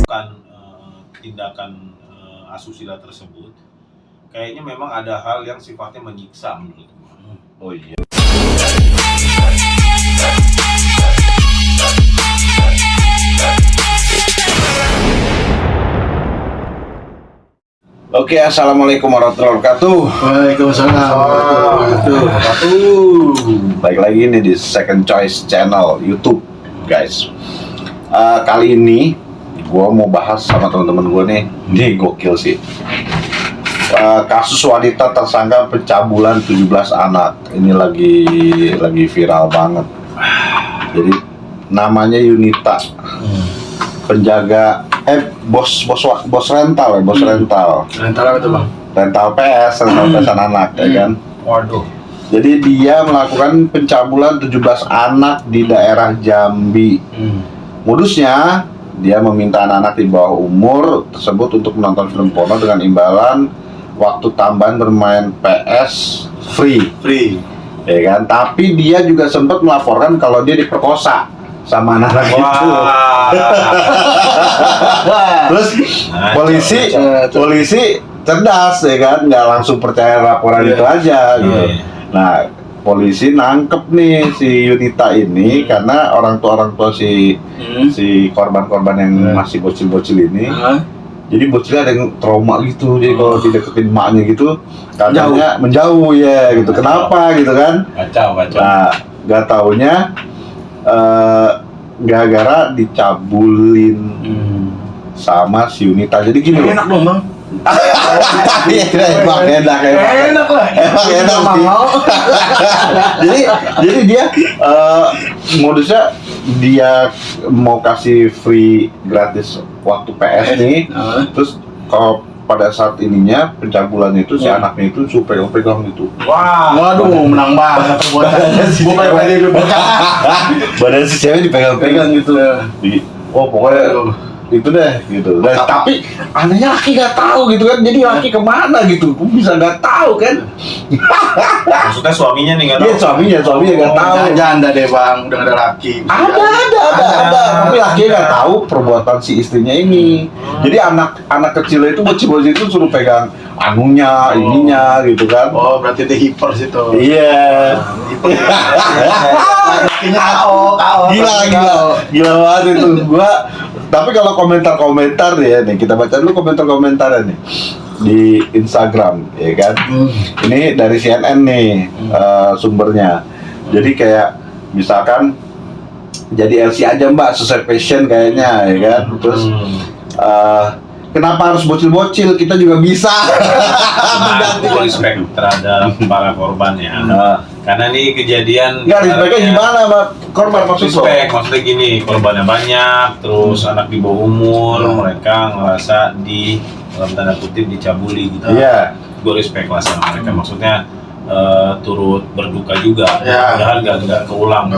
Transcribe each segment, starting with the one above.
melakukan tindakan asusila tersebut, kayaknya memang ada hal yang sifatnya menyiksa menurut gua. Oh iya. Oke, assalamualaikum warahmatullahi wabarakatuh. Waalaikumsalam warahmatullahi wabarakatuh. Baik lagi nih di Second Choice Channel YouTube, guys. Kali ini gue mau bahas sama teman-teman gue nih. Ini gokil sih. Kasus wanita tersangka pencabulan 17 anak. Ini lagi viral banget. Jadi namanya Yunita. Penjaga bos rental. Rental apa itu, Bang? Rental PS anak ya kan. Waduh. Jadi dia melakukan pencabulan 17 anak di daerah Jambi. Modusnya dia meminta anak-anak di bawah umur tersebut untuk menonton film porno dengan imbalan waktu tambahan bermain PS free. Ya kan? Tapi dia juga sempat melaporkan kalau dia diperkosa sama anak-anak itu. Terus polisi cerdas ya kan, nggak langsung percaya laporan itu aja gitu. Nah, polisi nangkep nih si Yunita ini karena orang tua si korban-korban yang masih bocil-bocil ini. Jadi bocilnya ada yang trauma gitu, jadi kalau dideketin emaknya gitu katanya menjauh ya gitu. Kenapa gitu kan? Kacau. Nah, nggak taunya gara-gara dicabulin sama si Yunita. Jadi gini loh. Enak dong, Bang. Emang enak lah. Emang enak sih. jadi dia modusnya dia mau kasih free gratis waktu PS nih. Terus kalau pada saat ininya pencabulan itu si anaknya itu suka pegang gitu. Waduh, menang banget Badan si cewek dipegang-pegang gitu. Pokoknya itu deh gitu. Nah, tapi anehnya laki nggak tahu gitu kan. Jadi laki kemana gitu? Gue bisa nggak tahu kan? Maksudnya suaminya nih nggak tahu? Iya, suaminya nggak tahu. Janda deh, Bang, udah ada laki. Ada. Tapi laki nggak tahu perbuatan si istrinya ini. Jadi anak kecil itu bocil-bocil itu suruh pegang anunya, ininya gitu kan. Oh, berarti dia hiper situ. Iya. Lakinya KO. Gila banget itu. Tapi kalau komentar-komentar ya nih, kita baca dulu komentar-komentarnya nih di Instagram, ya kan? Ini dari CNN nih sumbernya. Jadi kayak misalkan jadi LC aja Mbak, sesuai passion kayaknya, ya kan? Terus kenapa harus bocil-bocil? Kita juga bisa. Aku respect terhadap para korbannya. Karena ini kejadian. Nggak, respectnya gimana Mbak? Korban maksudnya gini, korbannya banyak, terus anak di bawah umur, mereka ngerasa dalam tanda kutip dicabuli gitu. Iya. Gue respect lah sama mereka, maksudnya turut berduka juga. Ya. Padahal nggak keulang.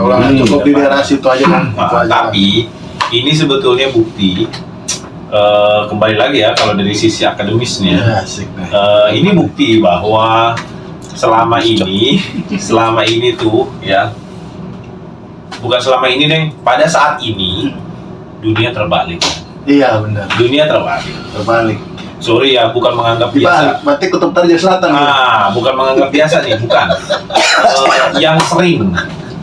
Cukup di daerah situ aja kan. Tapi ini sebetulnya bukti. Kembali lagi ya kalau dari sisi akademisnya, ini bukti bahwa selama ini tuh ya, bukan selama ini deh, pada saat ini dunia terbalik. Iya benar. Dunia terbalik. Sorry ya, bukan menganggap biasa. Berarti kutub Utara Selatan. Bukan menganggap biasa nih, bukan.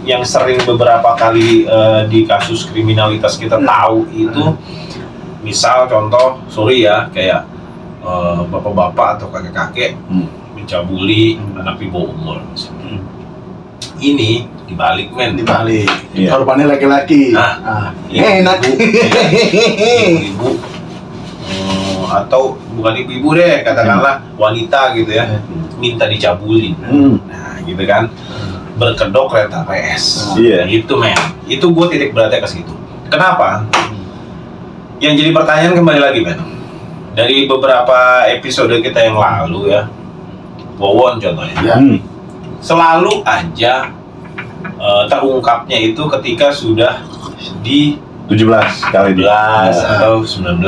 Yang sering beberapa kali di kasus kriminalitas kita tahu itu. Misal contoh, sorry ya, kayak bapak-bapak atau kakek-kakek mencabuli anak di bawah umur. Ini dibalik. Iya. Korbannya laki-laki. Enak. Ibu atau bukan ibu deh, katakanlah wanita gitu ya, minta dicabulin. Nah, gitu kan. Berkedok rental PS. Iya. Itu gue titik beratnya ke situ. Kenapa? Yang jadi pertanyaan kembali lagi, Ben. Dari beberapa episode kita yang lalu ya, Wowon contohnya, selalu aja terungkapnya itu ketika sudah di 17 kali 17 atau 19.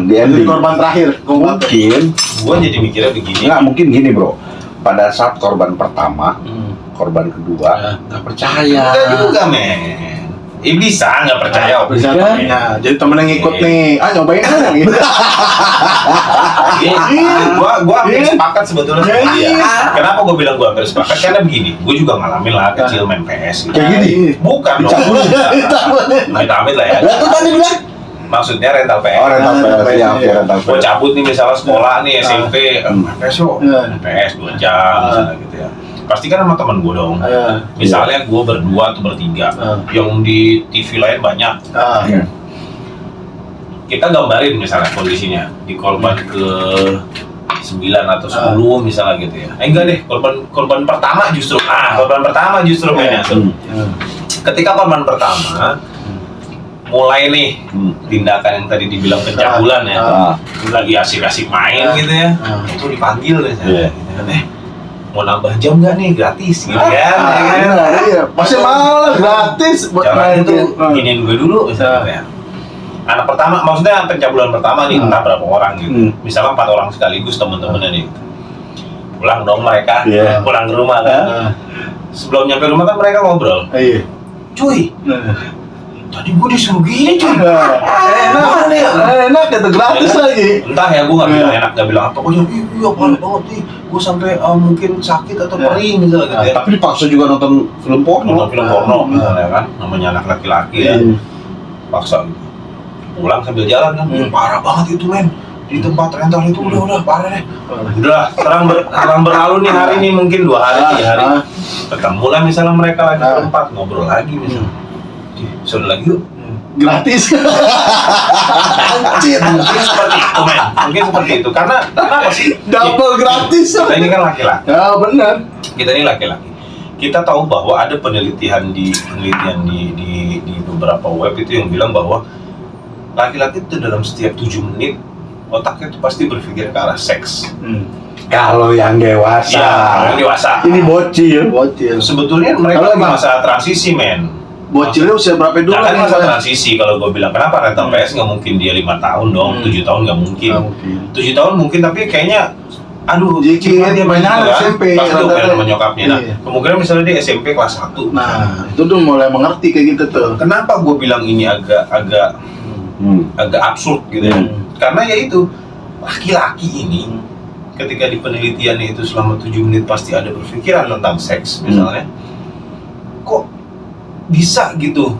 Di ending. Korban terakhir. Mungkin Gue jadi mikirnya begini. nggak mungkin gini bro. Pada saat korban pertama, korban kedua nggak percaya. Enggak juga, men. bisa nggak percaya. Bisa temennya. Jadi temen yang ikut nih, nyobain dong gitu. Gua hampir sepakat sebetulnya sama dia. Iya. Kenapa gua bilang gua hampir sepakat? Karena begini, gua juga ngalamin lah kecil main PS gitu. Kayak gini? Bukan dong. Amit-amit lah ya. Lah tuh tadi bilang. Maksudnya rental PS. Oh, rental PS ya, oke, rental Gua PS. cabut nih misalnya sekolah nih SMP, PS yuk, PS 2 jam misalnya gitu ya. Pasti kan sama temen gue dong. Misalnya gue berdua atau bertiga, yang di TV lain banyak. Kita gambarin misalnya kondisinya di korban ke 9 atau 10 misalnya gitu ya. Enggak deh, korban pertama justru. Korban pertama justru mainnya tuh. Ketika korban pertama mulai nih tindakan yang tadi dibilang pencabulan ya, lagi asik-asik main gitu ya, itu dipanggil deh saya. Mau nambah jam nggak nih gratis gitu kan? Iya, masih malah gratis buat Caranya main tuh giniin gue dulu misalnya. Anak pertama, maksudnya pencabulan pertama nih entah berapa orang gitu. Misalnya 4 orang sekaligus temen-temennya nih. Pulang dong mereka, pulang ke rumah kan. Sebelum nyampe rumah kan mereka ngobrol. Cuy, tadi gue disuruh gini cuy. Enak itu gratis lagi. Entah ya, gue nggak bilang enak, nggak bilang apa. Pokoknya iya parah banget nih. Gue sampai mungkin sakit atau perih misalnya gitu ya. Tapi dipaksa juga nonton film porno. Nonton film porno misalnya kan, namanya anak laki-laki ya. Paksa gitu. Pulang sambil jalan kan, parah banget itu men. Di tempat rental itu udah parah deh. Udah terang berlalu nih hari ini mungkin 2 hari 3 hari. Ketemu lah misalnya mereka lagi berempat ngobrol lagi misalnya. Sudah lagi yuk. Gratis. Anjir. Mungkin seperti itu men. Mungkin seperti itu karena kenapa sih? Double gratis. Kita ini kan laki-laki. Ya benar. Kita ini laki-laki. Kita tahu bahwa ada penelitian di beberapa web itu yang bilang bahwa laki-laki itu dalam setiap 7 menit otaknya itu pasti berpikir ke arah seks. Kalau yang dewasa. Ya, yang dewasa. Ini bocil. Sebetulnya mereka lagi masa transisi men. Bocilnya usia berapa dulu? Nah, kan masa transisi kalau gue bilang kenapa rental PS nggak mungkin dia 5 tahun dong, 7 tahun nggak mungkin. 7 tahun mungkin tapi kayaknya aduh Jiki dia banyak SMP pas itu kan menyokapnya. Nah, kemungkinan misalnya dia SMP kelas 1. Nah, itu tuh mulai mengerti kayak gitu tuh. Kenapa gue bilang ini agak absurd gitu ya? Karena ya itu laki-laki ini ketika di penelitiannya itu selama 7 menit pasti ada berpikiran tentang seks misalnya. Kok bisa gitu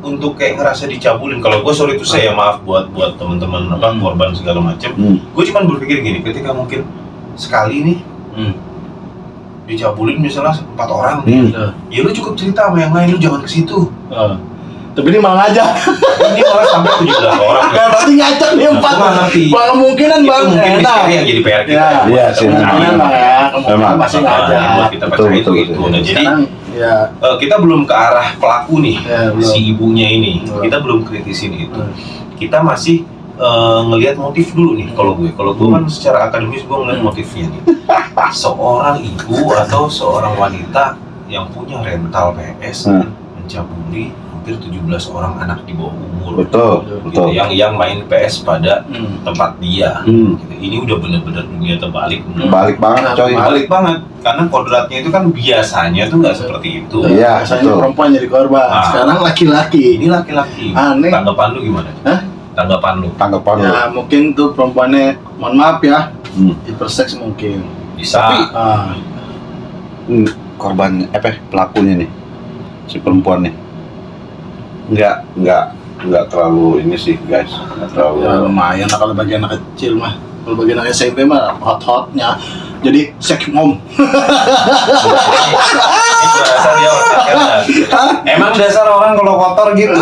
untuk kayak ngerasa dicabulin? Kalau gue sorry itu saya maaf buat teman-teman korban segala macam. Gue cuma berpikir gini, ketika mungkin sekali nih dicabulin misalnya 4 orang, ya lu cukup cerita sama yang lain, lu jangan ke situ. Tapi ini malah ngajak. Ini malah sampai 17 orang. Kayak berarti ngajak nih 4. Itu Kemungkinan bang. mungkin misteri yang jadi PR kita. Iya sih. Memang masih ngajak. Buat kita percaya itu. Nah jadi kita belum ke arah pelaku nih, si ibunya ini. Kita belum kritisin itu. Kita masih ngelihat motif dulu nih. Kalau gue kan secara akademis gue ngelihat motifnya nih. Seorang ibu atau seorang wanita yang punya rental PS mencabuli hampir 17 orang anak di bawah umur. Betul. Yang main PS pada tempat dia. Gitu. Ini udah bener-bener dunia terbalik. Balik banget coy. Balik banget. Karena kodratnya itu kan biasanya tuh nggak seperti itu. Iya, biasanya perempuan jadi korban. Sekarang laki-laki. Ini laki-laki. Aneh. Tanggapan lu gimana? Tanggapan lu? Ya mungkin tuh perempuannya, mohon maaf ya, hiperseks mungkin. Bisa. Tapi korban pelakunya nih, si perempuan nih, nggak terlalu ini sih guys, nggak terlalu. Ya lumayan lah kalau bagi anak kecil mah. Kalau bagi anak SMP mah hot-hotnya jadi sex mom. Dasar dia emang dasar orang kalau kotor gitu.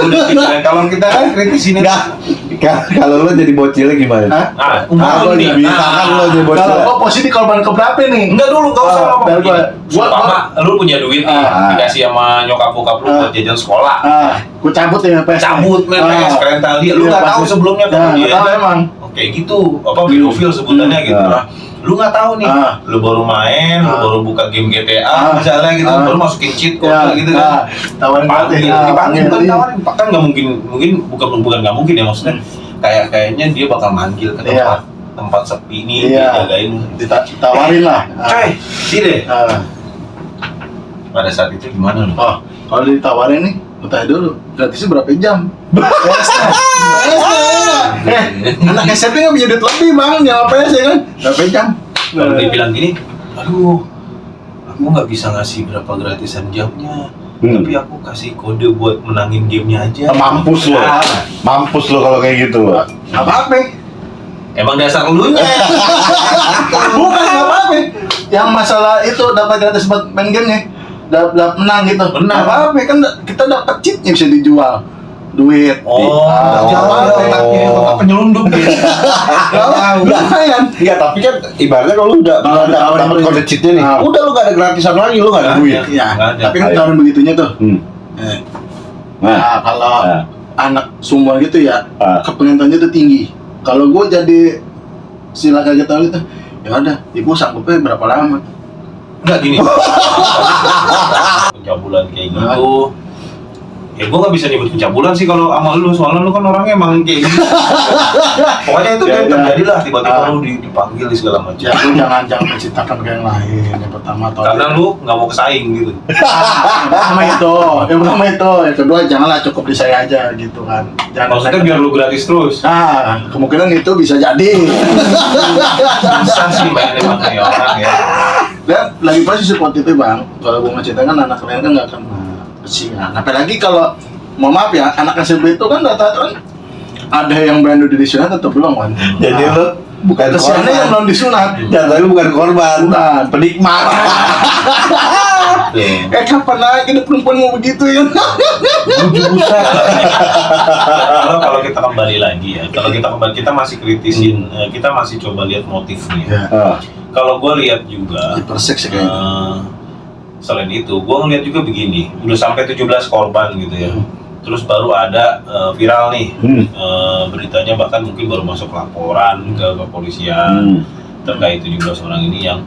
Kalau kita kan kritis ini. Kalau lo jadi bocilnya gimana? Umur nih. Misalkan lo jadi bocil. Kalau gua posisi korban keberapa nih? Enggak dulu, enggak usah ngomong. Gua lu punya duit nih, dikasih sama nyokap bokap lu buat jajan sekolah. Gua cabut ya PS. Cabut main PS rental dia. Lu enggak tahu sebelumnya kan dia. Tahu emang. Kayak gitu, pedofil sebutannya gitu lah. Lu nggak tahu nih, lu baru main, lu baru buka game GTA misalnya gitu, baru masukin cheat code gitu kan. Tawarin dipanggil bukan tawarin, kan nggak mungkin bukan nggak mungkin ya maksudnya. Kayaknya dia bakal manggil ke tempat sepi nih, dijagain, ditawarin lah. Coy, sini deh. Pada saat itu gimana lu? Kalau ditawarin nih, Lu tanya dulu, gratisnya berapa jam? Anak SMP nggak punya duit lebih bang, nyawa PS ya kan? Berapa jam? Kalau dia bilang gini, aduh, aku nggak bisa ngasih berapa gratisan jamnya, tapi aku kasih kode buat menangin gamenya aja. Mampus lo. Mampus lo kalau kayak gitu lo. Apa-apa? Emang dasar elunya. Bukan apa-apa. Yang masalah itu dapat gratis buat main gamenya, dapat menang gitu. Menang. Apa-apa kan kita dapat cheatnya bisa dijual. Duit. Jangan enaknya otak penyelundup gitu. Lumayan. Iya, tapi kan ibaratnya kalau lu udah dapat kode cheatnya nih, udah lu gak ada gratisan lagi, lu gak ada duit. Iya. Nggak ada. Tapi kan tawaran begitunya tuh. Nah, Nah, kalau Nah. anak semua gitu ya, kepengenannya tuh tinggi. Kalau gue jadi silakan aja tahu itu, ya udah, ibu sanggupnya berapa lama? Enggak gini. Pencabulan kayak gitu. Ya gue gak bisa nyebut pencabulan sih kalau sama lu, soalnya lu kan orangnya emang kayak gitu. Pokoknya itu Ya, terjadi lah, tiba-tiba lu dipanggil di segala macam. Ya, lu jangan menciptakan ke yang lain. Yang pertama atau Karena lu nggak mau kesaing gitu. yang pertama itu, yang kedua janganlah cukup di saya aja gitu kan. Jangan Maksudnya biar lu gratis terus. Nah, kemungkinan itu bisa jadi. Susah sih main emang kayak orang ya. Dan lagi pasti supportifnya bang. Kalau gue menceritakan anak kalian kan nggak akan kesian. Apalagi kalau, mohon maaf ya, anak SMP itu kan rata-rata kan ada yang brand udah disunat atau belum kan? jadi lu bukan Kesiannya yang belum disunat. Jatuhnya lu bukan korban, Bukan. penikmat. Kapan lagi ada perempuan mau begitu ya? Kalau kita kembali lagi ya, kita masih kritisin, kita masih coba lihat motifnya. Ya. Kalau gue lihat juga, Hiperseks ya kayaknya. selain itu, gue ngeliat juga begini, udah sampai 17 korban gitu ya. Terus baru ada viral nih, beritanya bahkan mungkin baru masuk laporan ke kepolisian terkait 17 orang ini yang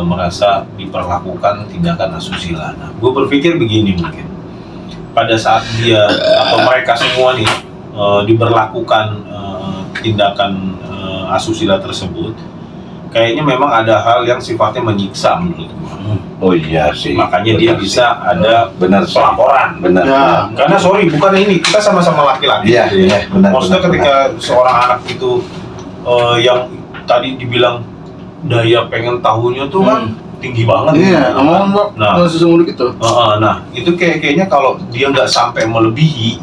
merasa diperlakukan tindakan asusila. Nah, gue berpikir begini mungkin, pada saat dia atau mereka semua nih diberlakukan tindakan asusila tersebut, kayaknya memang ada hal yang sifatnya menyiksa menurut gue. Oh iya sih. Makanya dia bisa ada benar pelaporan. Benar. Ya. Karena sorry, bukan ini, kita sama-sama laki-laki. Iya, gitu ya. iya, benar, Maksudnya benar, ketika seorang anak itu yang tadi dibilang daya pengen tahunya tuh kan tinggi banget. Iya, ngomong Nah. sesungguhnya gitu. Nah, itu kayaknya kalau dia nggak sampai melebihi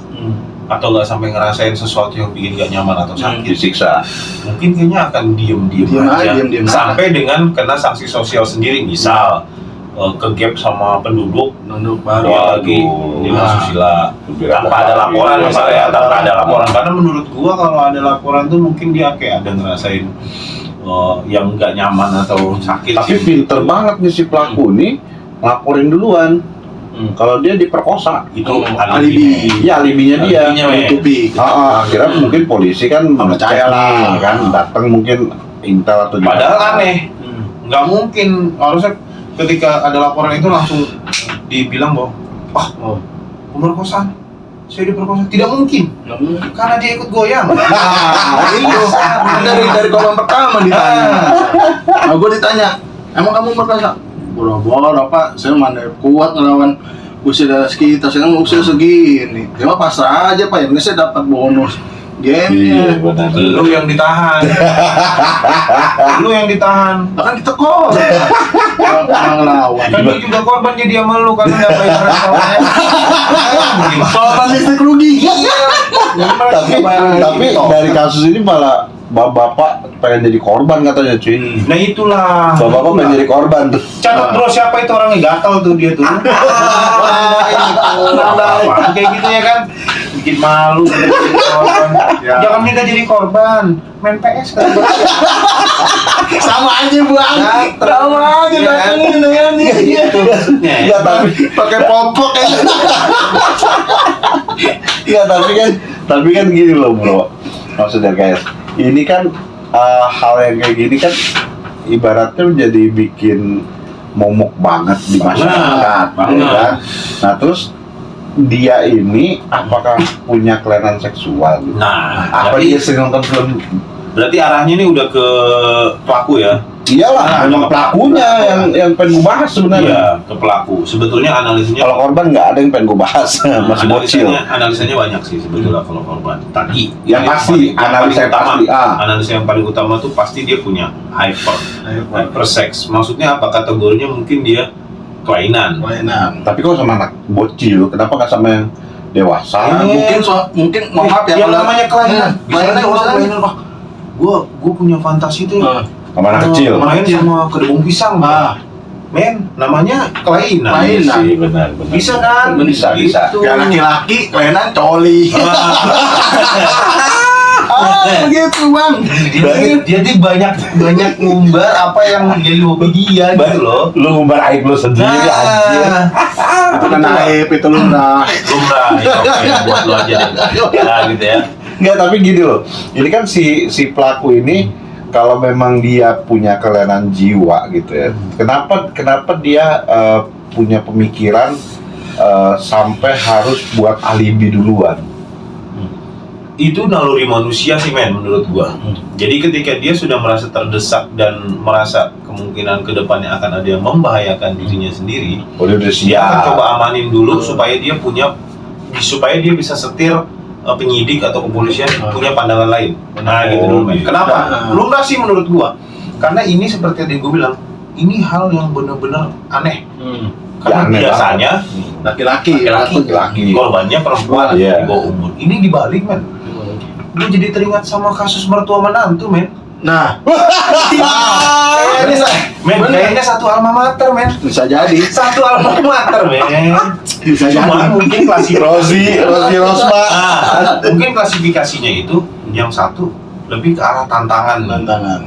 atau nggak sampai ngerasain sesuatu yang bikin nggak nyaman atau sakit, Disiksa. mungkin kayaknya akan diem aja, diem sampai dengan kena sanksi sosial sendiri, misal ke gap sama penduduk, Nunduk dia baru. lagi di asusila Lebih tanpa ada laporan lagi. misalnya ya, tanpa ada laporan, karena menurut gua kalau ada laporan tuh mungkin dia kayak ada ngerasain yang nggak nyaman atau sakit. Tapi sih. pinter banget nih si pelaku nih laporin duluan. Kalau dia diperkosa, Itu alibi. ya alibinya dia. Alibinya, men. Tutupi. Akhirnya mungkin polisi kan Percaya lah. kan datang mungkin intel atau Padahal gimana. aneh, nggak mungkin, harusnya ketika ada laporan itu langsung dibilang bahwa pemerkosaan, saya diperkosa. Tidak mungkin, karena dia ikut goyang. Nah, itu dari korban pertama ditanya. Nah, gue ditanya, emang kamu merasa boro-boro apa? Saya mana kuat ngelawan usia kita, saya kan usia segini. Ya mah pasrah aja pak, ya saya dapat bonus gamenya. benar. Lu yang ditahan. Lu yang ditahan. Bahkan kita kok nggak ngelawan. Kan dia juga korban jadi sama lu karena nggak bayar restorannya. Korban listrik rugi. Tapi dari kasus ini malah bapak pengen jadi korban katanya cuy. Nah itulah. Bapak pengen jadi korban tuh. Catat bro, siapa itu orangnya gatal tuh dia tuh. Kayak gitu ya kan, bikin malu. Ya. Jangan minta jadi korban, main PS kan. Sama aja buang. Sama aja datengin ya nih. Enggak, tapi Pakai popok ya. iya tapi kan gini loh bro. Maksudnya guys, ini kan hal yang kayak gini kan ibaratnya menjadi bikin momok banget di masyarakat, Banget. ya kan? Nah terus dia ini apakah punya kelainan seksual? Gitu? Nah, Apa berarti, dia sering nonton film? berarti arahnya ini udah ke pelaku ya. Iyalah, memang pelakunya yang pengen gue bahas sebenarnya. Iya, ke pelaku. Sebetulnya analisanya Kalau korban nggak ada yang pengen gue bahas, masih bocil. analisanya banyak sih sebetulnya kalau korban. Tadi Yang pasti, analisa yang pasti. Analisa yang paling utama tuh pasti dia punya hyper sex. Maksudnya apa? Kategorinya mungkin dia kelainan. Tapi kok sama anak bocil, kenapa nggak sama yang dewasa? Mungkin maaf ya, yang namanya kelainan. Kelainan kelainan. Gua punya fantasi tuh. Sama anak kecil. Main sama kedebong pisang. Men, namanya kelainan. Sih, benar. Bisa kan? Bisa. Gitu. Ya laki-laki kelainan coli. Begitu bang. Jadi banyak ngumbar apa yang jadi hobi dia gitu loh. Lu ngumbar aib lu sendiri anjir. Itu kan aib itu lu nah. Lumrah, ya, oke, buat lu aja deh. Ya gitu ya. Enggak, tapi gini loh. Ini kan si pelaku ini kalau memang dia punya kelainan jiwa gitu ya. Kenapa dia punya pemikiran sampai harus buat alibi duluan? Itu naluri manusia sih men menurut gua. Jadi ketika dia sudah merasa terdesak dan merasa kemungkinan kedepannya akan ada yang membahayakan dirinya sendiri, dia akan coba amanin dulu supaya dia bisa setir penyidik atau kepolisian punya pandangan lain. Nah gitu dulu men. Kenapa? Lu nggak sih menurut gua? Karena ini seperti yang gua bilang, ini hal yang benar-benar aneh. Karena aneh biasanya Laki-laki. korbannya perempuan di Iya. bawah umur. Ini dibalik men. Gue jadi teringat sama kasus mertua menantu men. Nah, Kayaknya satu alma mater men. bisa jadi. Satu alma mater men. Bisa Cuma jadi. mungkin Rosi Rosma. mungkin klasifikasinya itu yang satu lebih ke arah tantangan.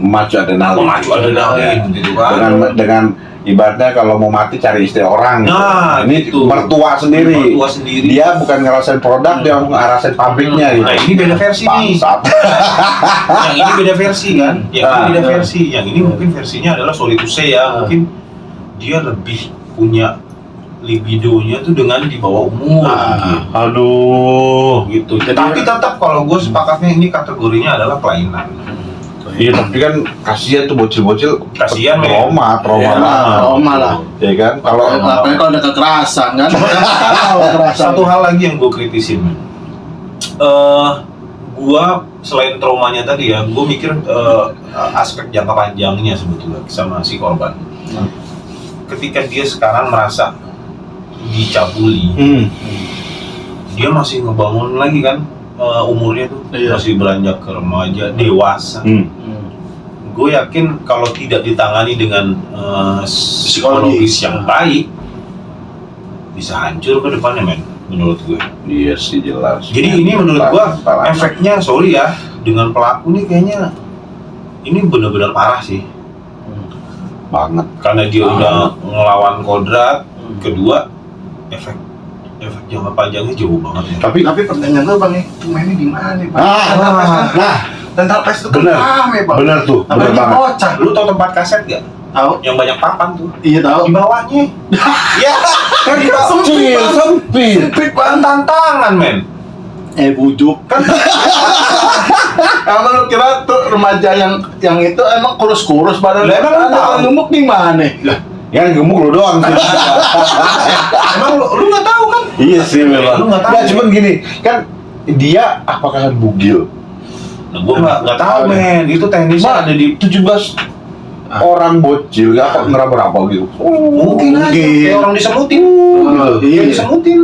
Memacu adrenalin. Memacu adrenalin gitu kan. Dengan ibaratnya kalau mau mati cari istri orang. Nah, ini gitu. mertua sendiri. Dia bukan ngerasain produk, dia ngerasain pabriknya gitu. Nah, ini beda versi nih. Bangsat. Yang ini beda versi kan. Yang ini beda versi. Yang ini mungkin versinya adalah sorry to say ya, mungkin dia lebih punya libidonya tuh dengan di bawah umur gitu. Aduh. Gitu. Tapi tetap kalau gue sepakatnya ini kategorinya adalah kelainan. Iya, tapi kan kasihan tuh bocil-bocil. Kasihan, men. trauma lah. Ya kan? Apalagi kalau ada kekerasan kan. Satu hal lagi yang gue kritisin, men. Gua selain traumanya tadi ya, gue mikir aspek jangka panjangnya sebetulnya sama si korban. Ketika dia sekarang merasa dicabuli, dia masih ngebangun lagi kan umurnya tuh, masih beranjak ke remaja, dewasa. Gue yakin kalau tidak ditangani dengan psikologis yang baik, bisa hancur ke depannya men, menurut gue. Iya sih jelas. Jadi ini menurut gua efeknya, sorry ya, dengan pelaku nih kayaknya ini benar-benar parah sih. Banget. Karena dia udah ngelawan kodrat, kedua efek jangka panjangnya jauh banget ya. Tapi pertanyaan lu bang, itu mainnya di mana bang? Tental Pes itu bener, rame bang. Bener tuh, bener Apalagi banget. bocah. Lu tau tempat kaset gak? Tahu? Yang banyak papan tuh. Iya tahu. Di bawahnya. Ya, kan di bawah. Sempit Kan tantangan men. Bujuk kan. Emang lu kira tuh remaja yang itu emang kurus-kurus badan? Lah, emang lu tahu? gemuk di mana? Yang gemuk lu doang sih. Emang lu nggak tahu kan? Iya sih memang. Lu nggak tahu. Nggak, cuman gini, kan dia apakah bugil? Nah, gua nggak tahu men. Itu teknisnya ada di 17 orang bocil, gak kok ngeraba-raba gitu. mungkin aja kayak orang disemutin. Kayak disemutin.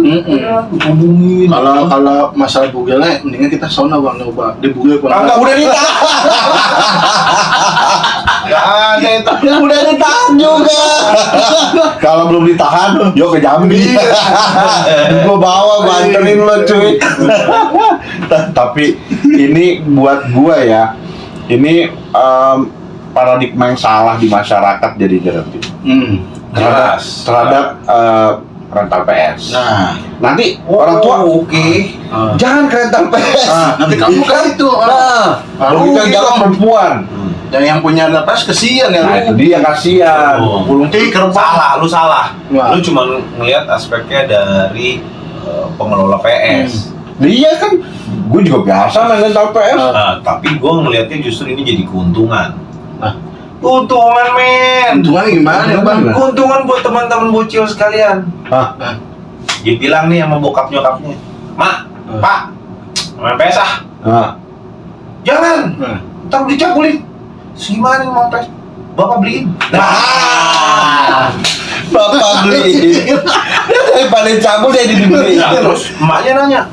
Hubungin. Kalau masalah bugelnya, mendingan kita sauna bang, coba di bugel Enggak, udah ditahan. Enggak ada itu. Udah ditahan juga. Kalau belum ditahan, yuk ke Jambi. Gua bawa, gua anterin lo cuy. Tapi ini buat gua ya, ini paradigma yang salah di masyarakat jadi nanti. Terhadap rental PS. Nah, Nanti orang tua oke. jangan ke rental PS. nanti kamu kan itu. Kalau kita jangan perempuan. Dan yang punya rental PS kesian ya. Nah itu dia kasihan. Gulung tikar Salah, lu salah. Wah. Lu cuma ngelihat aspeknya dari pengelola PS. Iya kan, gue juga biasa main rental PS. Nah, tapi gue ngelihatnya justru ini jadi keuntungan. Keuntungan men. Untungannya gimana ya bang? Keuntungan buat teman-teman bocil sekalian. Hah? Dia bilang nih sama bokap nyokapnya, Mak, Pak, main PS ah. Nah. Jangan, ntar dicabulin. Gimana nih mau PS? Bapak beliin. Nah, bapak beliin. Daripada cabul dia dibeliin. Nah, terus emaknya nanya,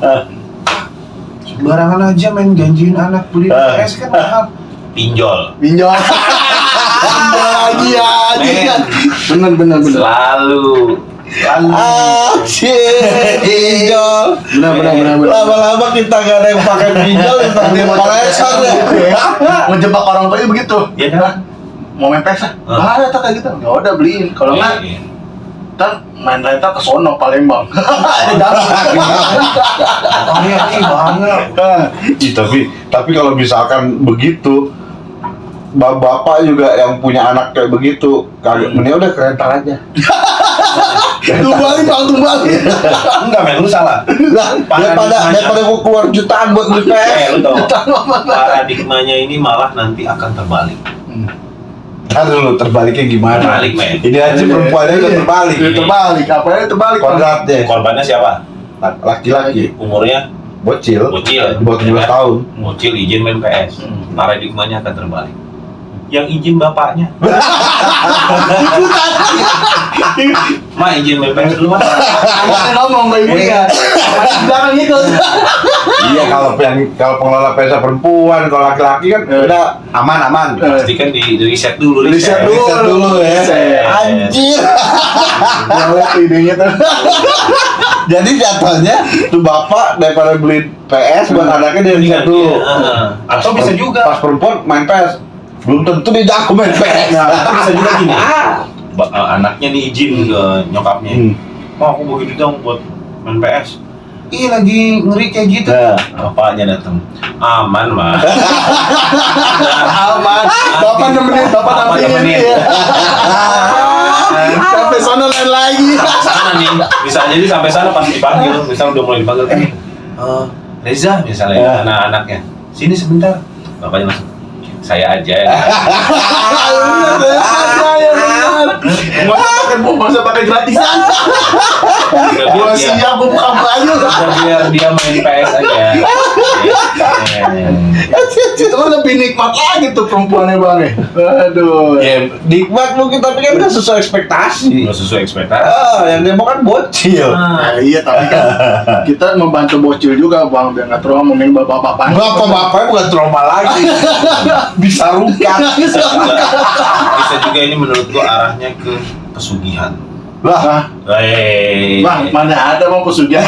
sembarangan aja main janjiin anak beli PS kan mahal. Pinjol. Pinjol. Pinjol lagi ya. Bener. Selalu. Pinjol. Bener. Lama-lama kita gak ada yang pakai pinjol, kita dia koleksi ya. Ngejebak orang tuanya begitu. Iya kan? Mau main PS ah? Ada tuh kayak gitu. Ya udah beliin. Kalau nggak, ntar main rental ke sono Palembang. Tapi kalau misalkan begitu, bapak juga yang punya anak kayak begitu, kagak mending udah ke rental aja. Tumbali. Enggak men, lu salah. Daripada gua keluar jutaan buat beli PS. Lu tau, paradigmanya ini malah nanti akan terbalik. Aduh, terbaliknya gimana? Terbalik, men. Ini aja perempuannya udah terbalik. Terbalik. Apanya terbalik? Kodratnya. Korbannya siapa? Laki-laki. Umurnya Bocil. bocil. 17 tahun. Bocil izin main PS. Paradigmanya akan terbalik. Yang izin bapaknya. Ma izin main PS dulu, Ma. Anaknya ngomong ke ibunya. Di belakang ikut. Iya, kalau pengelola PS perempuan, kalau laki-laki kan udah aman. Pasti kan di riset dulu. Riset dulu ya. Anjir. Boleh idenya tuh. Jadi jatuhnya tuh bapak daripada beli PS buat anaknya dia riset dulu. Atau bisa juga. Pas perempuan main PS, belum tentu dia jago main PS. Nah, bisa juga gini. Anaknya nih izin ke nyokapnya. Ma, aku begitu dong buat main PS. Ih, lagi ngeri kayak gitu. Bapaknya datang. Aman, Ma. Aman. Bapak nemenin, bapak tampilin ya. Sampai sana lain lagi. Sana nih, bisa jadi sampai sana pas dipanggil, misal udah mulai dipanggil, Reza misalnya, anak-anaknya, sini sebentar, bapaknya langsung, saya aja. Masa pakai gratisan. Gua siap buka baju. Biar dia main PS aja. Itu kan lebih nikmat lagi tuh perempuannya bang. Aduh. Ya, nikmat mungkin tapi kan udah sesuai ekspektasi. Udah sesuai ekspektasi. Yang dia mau kan bocil. Nah, iya tapi kan kita membantu bocil juga bang biar nggak trauma mending bapak-bapak. Bapak-bapaknya bukan trauma lagi. Bisa rukat. Bisa juga ini menurut gua arahnya ke pesugihan. Lah, Bang, mana ada bang pesugihan?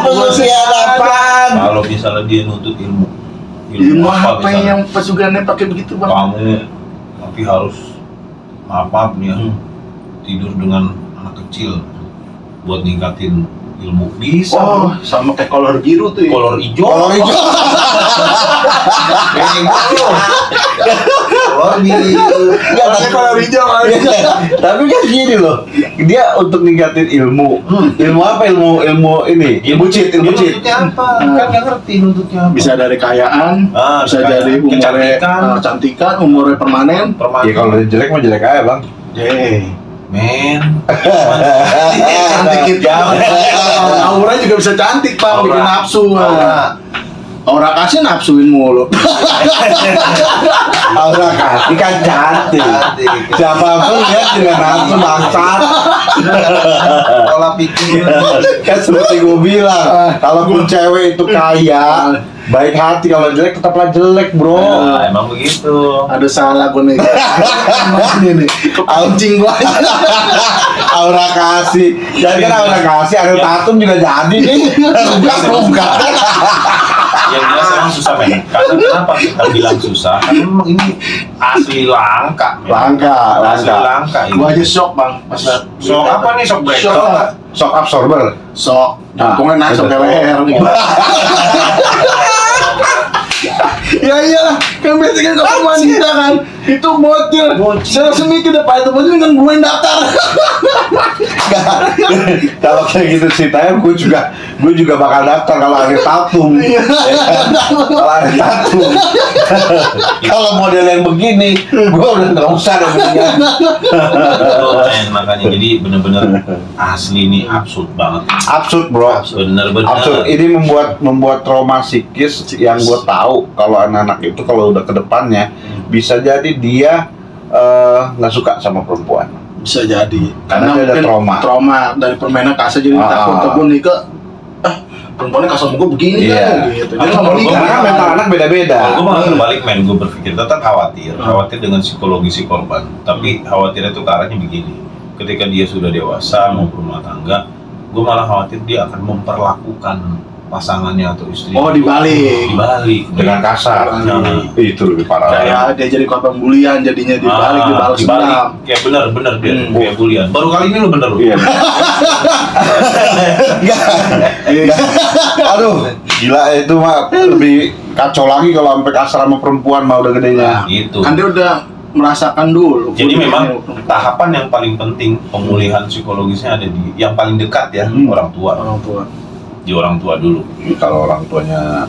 pesugihan apaan? Kalau misalnya dia nuntut ilmu Apa misalnya, yang pesugihannya pakai begitu bang? kamu tapi harus maaf nih ya, tidur dengan anak kecil buat ningkatin ilmu bisa. Oh, sama kayak kolor biru tuh ya? Kolor hijau. Kolor hijau. Kolor biru. Kolor hijau. Tapi kan gini loh, dia untuk ningkatin ilmu. Ilmu apa? Ilmu ini. Ilmu cheat. Nuntutnya apa? Kan nggak ngerti nuntutnya apa. Bisa dari kayaan, bisa jadi umurnya kecantikan, umurnya permanen. Ya kalau dia jelek mah jelek aja bang. Men. Cantik gitu. Aura juga bisa cantik bang, bikin nafsu. Aura kasih nafsuin mulu. Aura kasih kan cantik. Siapapun lihat juga nafsu bangsat. Pola pikir. Kan seperti gue bilang, kalaupun cewek itu kaya, baik hati, kalau jelek tetaplah jelek bro. Emang begitu. Ada salah gue nih. Ini nih, kepancing gue. Aura kasih, jadi kan aura kasih, ada tatum juga jadi nih. Bukan. Yang jelas emang susah men. Karena kenapa kita bilang susah? Karena memang ini asli langka. Men. Asli langka. Gue aja shock bang. Shock apa nih? Shock breaker? Shock absorber. Shock. Jantungnya naik sampai leher nih. Ya iyalah, kan biasanya kan kalau wanita kan itu bocil. Saya langsung mikir depan itu bocil kan gue yang daftar. Kalau kayak gitu ceritanya gue juga gue juga bakal daftar kalau ada tatung. Ya kan? Kalau ada tatung. Kalau model yang begini, gue udah nggak usah deh mendingan. Betul, men. Makanya jadi bener-bener asli nih absurd banget. Absurd bro. Bener-bener. Absurd. Ini membuat trauma psikis yang gue tahu kalau anak-anak itu kalau udah ke depannya bisa jadi dia nggak suka sama perempuan. Bisa jadi Karena dia ada mungkin trauma dari permainan kasar jadi takut nikah. Perempuannya kasar sama gue begini Iya. kan gitu. Dia nggak mau nikah. Karena mental anak beda-beda. Kalau gue malah terbalik, men. Gue berpikir tetap khawatir dengan psikologi si korban. Tapi khawatirnya itu ke arahnya begini. Ketika dia sudah dewasa mau berumah tangga, gue malah khawatir dia akan memperlakukan pasangannya atau istrinya. Oh, dibalik Dengan kasar. Nah. Itu lebih parah. kayak dia jadi korban bulian jadinya dibalas dendam. Kayak bener dia kayak bulian. Baru kali ini lu bener lu. Iya. Aduh, gila itu mah lebih kacau lagi kalau sampai kasar sama perempuan mah udah gedenya. Gitu. Kan dia udah merasakan dulu. Jadi memang tahapan yang paling penting pemulihan psikologisnya ada di yang paling dekat ya, orang tua. Di orang tua dulu. Kalau orang tuanya,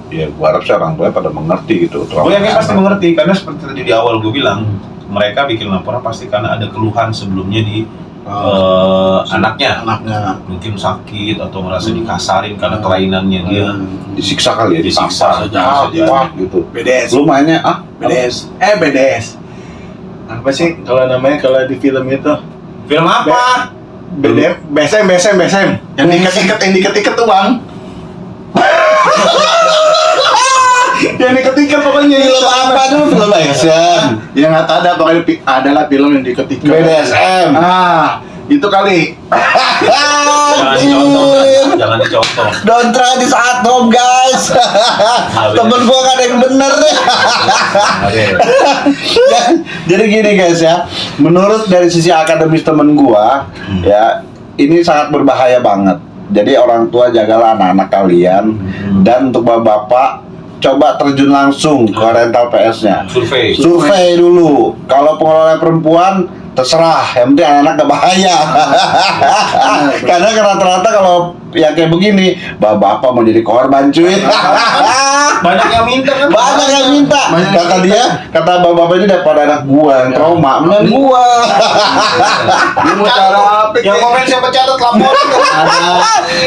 ya gua harap sih orang tuanya pada mengerti gitu. Gue yakin pasti mengerti karena seperti tadi di awal gue bilang, mereka bikin laporan pasti karena ada keluhan sebelumnya di anaknya. Mungkin sakit atau merasa dikasarin karena kelainannya dia. Disiksa kali ya, Disiksa saja gitu. BDS. Lu mainnya BDS. BDS. Apa sih kalau namanya kalau di film itu? Film apa? BSM. Yang diikat-ikat tuh, Bang. Yang diikat-ikat pokoknya. Film apa tuh? Film action. Ya nggak ada, pokoknya adalah film yang diikat-ikat. BDSM. Itu kali. Jangan dicontoh. Don't try this at home guys. Temen gua kan yang bener. Jadi gini guys ya, menurut dari sisi akademis temen gua ya, ini sangat berbahaya banget. Jadi orang tua jagalah anak-anak kalian, dan untuk bapak coba terjun langsung ke rental PS-nya. Survei dulu. Kalau pengelola perempuan terserah, yang penting anak-anak gak bahaya. Karena rata-rata kalau yang kayak begini, bapak mau jadi korban cuy. Banyak yang minta kan? Banyak yang minta. Kata bapak ini daripada anak gua yang trauma, mending gua. Dia mau cara apa? Yang komen siapa catat lapor?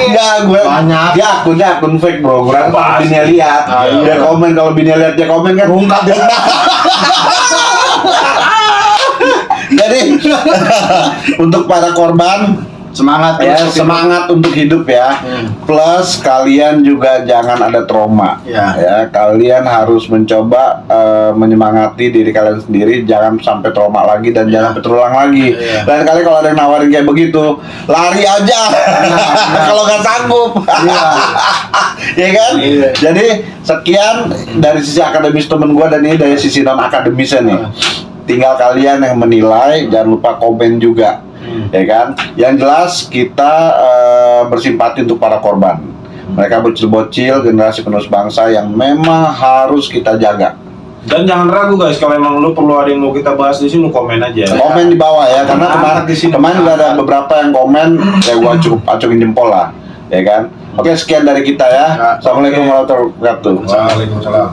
Enggak, gue Banyak. Dia akun fake bro. Kurang Pasti. bini lihat. Dia komen, kalau bini lihat dia komen kan ungkap dia. Jadi untuk para korban Semangat ya, semangat untuk hidup ya. Plus kalian juga jangan ada trauma. Ya, kalian harus mencoba menyemangati diri kalian sendiri, jangan sampai trauma lagi dan jangan berulang lagi. Dan kali kalau ada yang nawarin kayak begitu, lari aja. Kalau nggak sanggup. Ya kan? Jadi sekian dari sisi akademis temen gua, dan ini dari sisi non akademisnya nih. Tinggal kalian yang menilai, jangan lupa komen juga. Ya kan? Yang jelas kita bersimpati untuk para korban. Mereka bocil-bocil, generasi penerus bangsa yang memang harus kita jaga. Dan jangan ragu guys, kalau emang lu perlu ada yang mau kita bahas di sini, lu komen aja. Komen di bawah ya, karena kemarin juga ada beberapa yang komen, ya gua cukup acungin jempol lah, ya kan? Oke, sekian dari kita ya. Assalamualaikum warahmatullahi wabarakatuh. Waalaikumsalam.